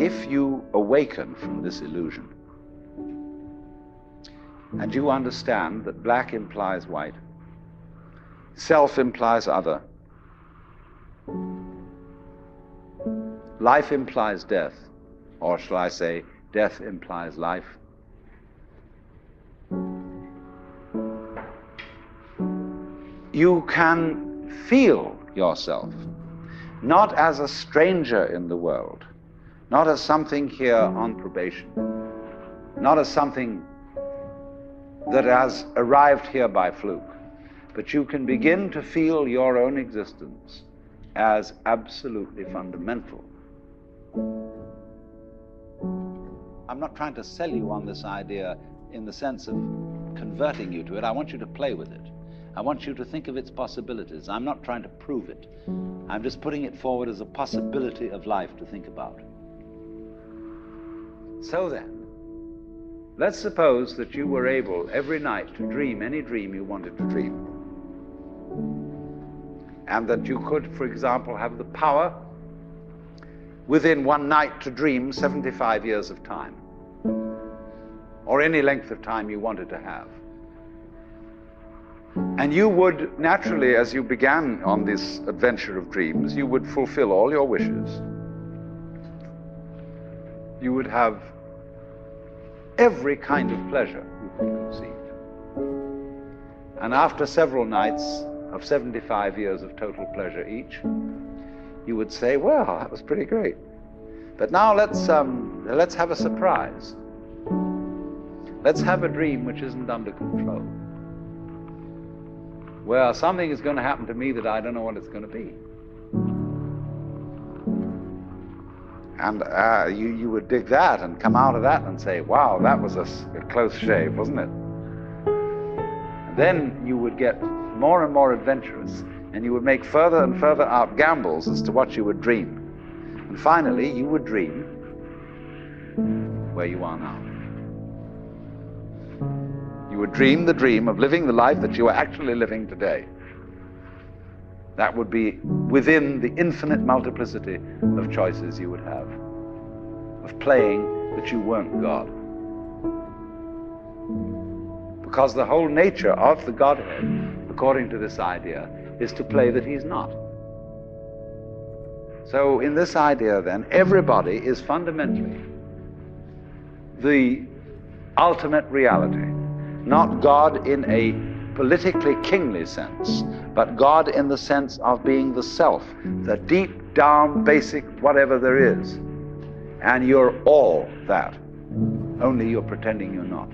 if you awaken from this illusion, and you understand that black implies white, self implies other, life implies death, or shall I say, death implies life, you can feel yourself not as a stranger in the world, not as something here on probation, not as something that has arrived here by fluke, but you can begin to feel your own existence as absolutely fundamental. I'm not trying to sell you on this idea in the sense of converting you to it. I want you to play with it. I want you to think of its possibilities. I'm not trying to prove it. I'm just putting it forward as a possibility of life to think about. So then, let's suppose that you were able every night to dream any dream you wanted to dream. And that you could, for example, have the power within one night to dream 75 years of time, or any length of time you wanted to have. And you would naturally, as you began on this adventure of dreams, you would fulfill all your wishes. You would have every kind of pleasure you could conceive. And after several nights of 75 years of total pleasure each, you would say, well, that was pretty great. But now let's have a surprise. Let's have a dream which isn't under control. Well, something is going to happen to me that I don't know what it's going to be. And you would dig that and come out of that and say, wow, that was a close shave, wasn't it? And then you would get more and more adventurous, and you would make further and further out gambles as to what you would dream. And finally, you would dream where you are now. You would dream the dream of living the life that you are actually living today. That would be within the infinite multiplicity of choices you would have, of playing that you weren't God. Because the whole nature of the Godhead, according to this idea, is to play that he's not. So in this idea then, everybody is fundamentally the ultimate reality. Not God in a politically kingly sense, but God in the sense of being the self, the deep down basic whatever there is. And you're all that, only you're pretending you're not.